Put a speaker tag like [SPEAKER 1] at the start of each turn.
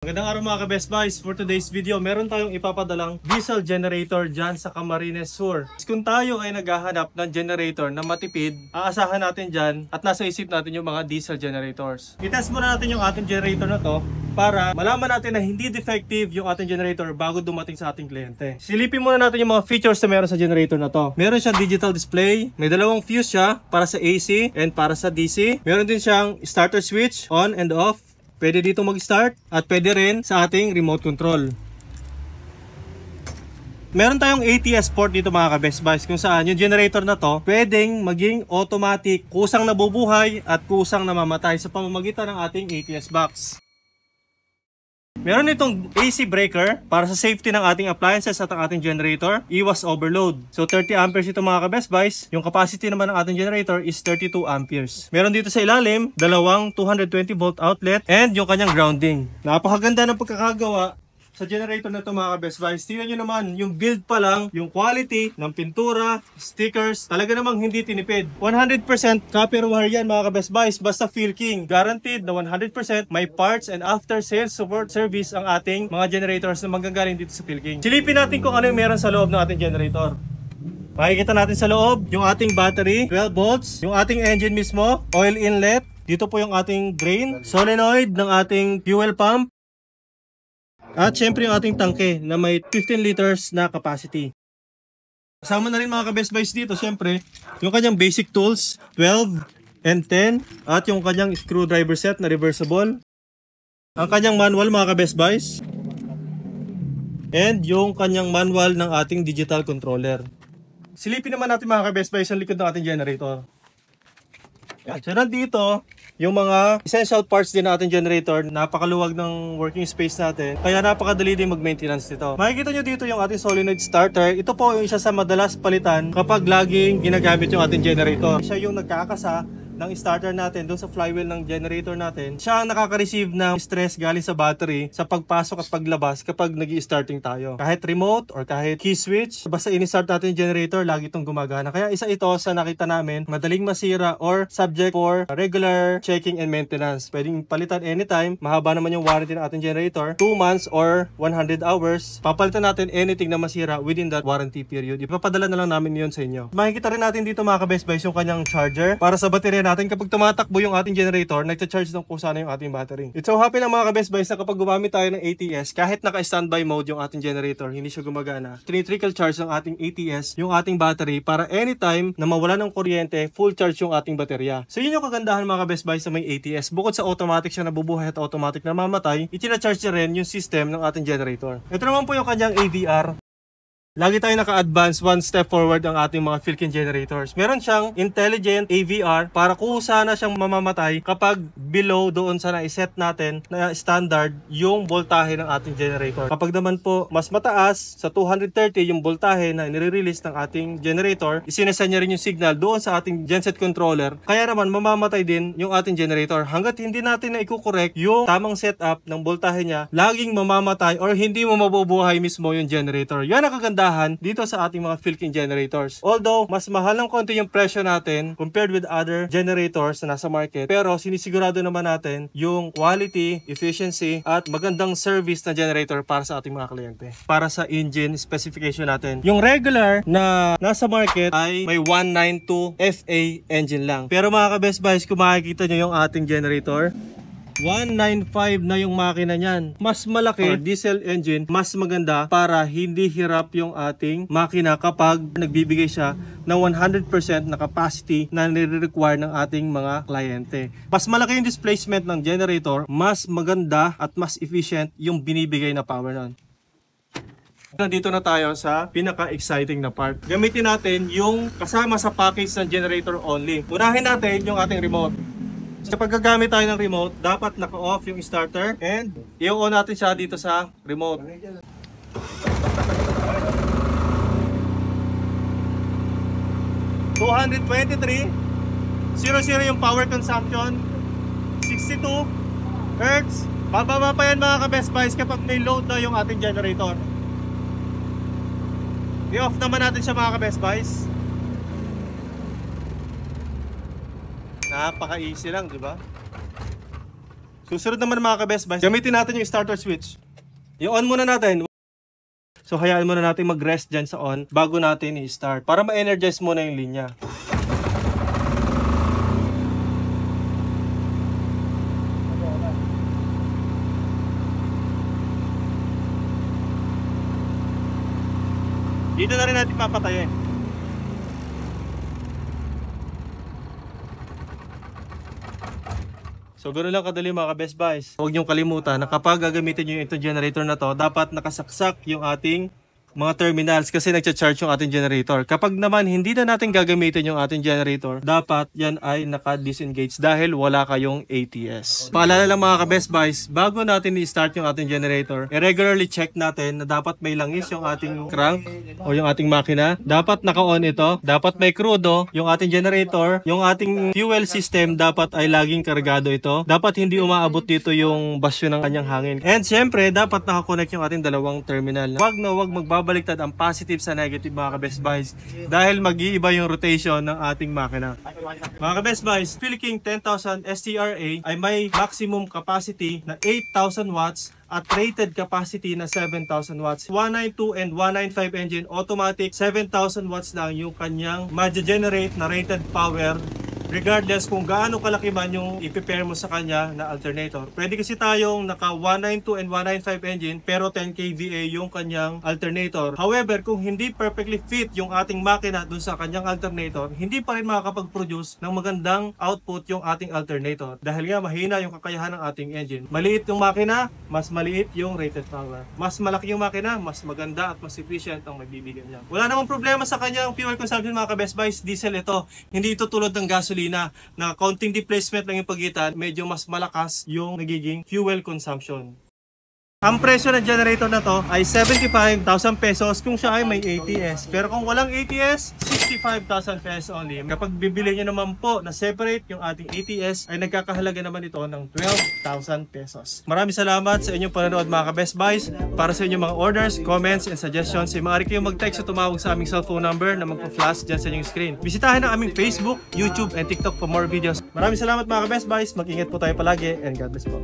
[SPEAKER 1] Magandang araw mga ka-Best Buys. For today's video, meron tayong ipapadalang diesel generator dyan sa Camarines Sur. Kung tayo ay naghahanap ng generator na matipid, aasahan natin dyan at nasa isip natin yung mga diesel generators. I-test muna natin yung ating generator na to para malaman natin na hindi defective yung ating generator bago dumating sa ating kliyente. Silipin muna natin yung mga features na meron sa generator na to. Meron siyang digital display, may dalawang fuse siya para sa AC and para sa DC. Meron din siyang starter switch, on and off. Pwede dito mag-start at pwede rin sa ating remote control. Meron tayong ATS port dito mga ka-Best Buys kung saan yung generator na to pwedeng maging automatic, kusang nabubuhay at kusang namamatay sa pamamagitan ng ating ATS box. Meron itong AC breaker para sa safety ng ating appliances at ang ating generator, iwas overload. So 30 amperes ito mga ka-Best Buys. Yung capacity naman ng ating generator is 32 amperes. Meron dito sa ilalim, dalawang 220 volt outlet and yung kanyang grounding. Napakaganda ng pagkakagawa sa generator na ito mga ka-Best Buys. Tingnan nyo naman, yung build pa lang, yung quality ng pintura, stickers, talaga namang hindi tinipid. 100% copper wire yan mga ka-Best Buys, basta Philking. Guaranteed na 100% may parts and after sales support service ang ating mga generators na manggagaling dito sa Philking. Silipin natin kung ano yung meron sa loob ng ating generator. Makikita natin sa loob yung ating battery, 12 volts, yung ating engine mismo, oil inlet, dito po yung ating drain, solenoid ng ating fuel pump, at syempre yung ating tangke na may 15 liters na capacity. Kasama na rin mga ka-Best Buys dito syempre yung kanyang basic tools 12 and 10 at yung kanyang screwdriver set na reversible. Ang kanyang manual mga ka-Best Buys. And yung kanyang manual ng ating digital controller. Silipin naman natin mga ka-Best Buys ang likod ng ating generator. So nandito yung mga essential parts din ng ating generator. Napakaluwag ng working space natin, kaya napakadali din mag-maintenance nito. Makikita nyo dito yung ating solenoid starter. Ito po yung isa sa madalas palitan kapag laging ginagamit yung ating generator. Siya yung nagkakasa ng starter natin doon sa flywheel ng generator natin. Siya ang nakaka-receive ng stress galing sa battery sa pagpasok at paglabas kapag nag-i-starting tayo. Kahit remote or kahit key switch, basta in-start natin yung generator, lagi itong gumagana. Kaya isa ito sa nakita namin, madaling masira or subject for regular checking and maintenance. Pwedeng palitan anytime. Mahaba naman yung warranty ng ating generator. 2 months or 100 hours. Papalitan natin anything na masira within that warranty period. Ipapadala na lang namin yun sa inyo. Makikita rin natin dito mga ka-Best Buys yung kanyang charger para sa baterya natin kapag tumatakbo yung ating generator, nagcha-charge ng kung sana yung ating battery. It's so happy ng mga ka-Best Buys na kapag gumamit tayo ng ATS, kahit naka-standby mode yung ating generator, hindi siya gumagana. Trickle charge ng ating ATS yung ating battery para anytime na mawala ng kuryente, full charge yung ating baterya. So yun yung kagandahan mga ka-Best Buys sa may ATS. Bukod sa automatic siya nabubuhay at automatic na mamatay, itina-charge niya rin yung system ng ating generator. Ito naman po yung kanyang AVR. Lagi tayo naka-advance one step forward ang ating mga Philking generators. Meron siyang intelligent AVR para kusa na siyang mamamatay kapag below doon sa na-set natin na standard yung voltahe ng ating generator. Kapag naman po mas mataas sa 230 yung voltahe na nire-release ng ating generator, isinesan niya rin yung signal doon sa ating genset controller. Kaya naman mamamatay din yung ating generator. Hanggat hindi natin na i-correct yung tamang setup ng voltahe niya, laging mamamatay or hindi mo mabubuhay mismo yung generator. Yan ang kagandahan dito sa ating mga Philking generators. Although, mas mahal ng konti yung presyo natin compared with other generators na nasa market, pero sinisigurado naman natin yung quality, efficiency, at magandang service na generator para sa ating mga kliyente. Para sa engine specification natin. Yung regular na nasa market ay may 192 FA engine lang. Pero mga ka-Best Buys, kung makikita nyo yung ating generator, 195 na yung makina niyan. Mas malaki diesel engine, mas maganda para hindi hirap yung ating makina kapag nagbibigay siya ng 100% na capacity na nire-require ng ating mga kliyente. Mas malaki yung displacement ng generator, mas maganda at mas efficient yung binibigay na power nun. Nandito na tayo sa pinaka-exciting na part. Gamitin natin yung kasama sa package ng generator only. Unahin natin yung ating remote. So pag gagamit tayo ng remote, dapat naka-off yung starter and i-on natin siya dito sa remote. $223, 00 yung power consumption, 62 Hz. Bababa pa yan mga ka-Best Buys kapag may load na yung ating generator. I-off naman natin siya mga ka-Best Buys. Napaka-easy lang, di ba? Susunod naman mga ka-Best Buys, gamitin natin yung starter switch. I-on muna natin. So hayaan muna natin mag-rest dyan sa on bago natin i-start para ma-energize muna yung linya. Dito na rin natin papatayin. So ganoon lang kadali mga ka-Best Buys. Huwag niyong kalimutan na kapag gagamitin niyo itong generator na to, dapat nakasaksak yung ating mga terminals kasi nagcha-charge yung ating generator. Kapag naman hindi na natin gagamitin yung ating generator, dapat yan ay naka-disengage dahil wala kayong ATS. Paalala lang mga ka-Best Buys, bago natin i-start yung ating generator, regularly check natin na dapat may langis yung ating crank o yung ating makina. Dapat naka-on ito, dapat may crudo yung ating generator, yung ating fuel system dapat ay laging kargado ito. Dapat hindi umaabot dito yung basyo ng kanyang hangin. And syempre, dapat nakakonect yung ating dalawang terminal. Wag magbabaliktad ang positive sa negative mga ka-Best Buys dahil mag-iiba yung rotation ng ating makina. Mga ka-Best Buys, Philking 10,000 STRA ay may maximum capacity na 8,000 watts at rated capacity na 7,000 watts. 192 and 195 engine automatic, 7,000 watts lang yung kanyang ma-generate na rated power regardless kung gaano kalaki man yung i-prepare mo sa kanya na alternator. Pwede kasi tayong naka 192 and 195 engine pero 10 kVA yung kanyang alternator. However, kung hindi perfectly fit yung ating makina dun sa kanyang alternator, hindi pa rin makakapag-produce ng magandang output yung ating alternator. Dahil nga mahina yung kakayahan ng ating engine. Maliit yung makina, mas maliit yung rated power. Mas malaki yung makina, mas maganda at mas efficient ang magbibigay niya. Wala namang problema sa kanyang fuel consumption mga ka-Best Buys. Diesel ito. Hindi ito tulad ng gasoline na counting displacement lang yung pagitan, medyo mas malakas yung nagiging fuel consumption. Ang presyo ng generator na to ay 75,000 pesos kung siya ay may ATS. Pero kung walang ATS, 65,000 pesos only. Kapag bibili nyo naman po na separate yung ating ATS, ay nagkakahalaga naman ito ng 12,000 pesos. Maraming salamat sa inyong panonood mga ka-Best Buys. Para sa inyong mga orders, comments, and suggestions, maaari kayong mag-text o tumawag sa aming cellphone number na magpa-flash dyan sa inyong screen. Bisitahin ang aming Facebook, YouTube, and TikTok for more videos. Maraming salamat mga ka-Best Buys. Mag-ingat po tayo palagi and God bless po.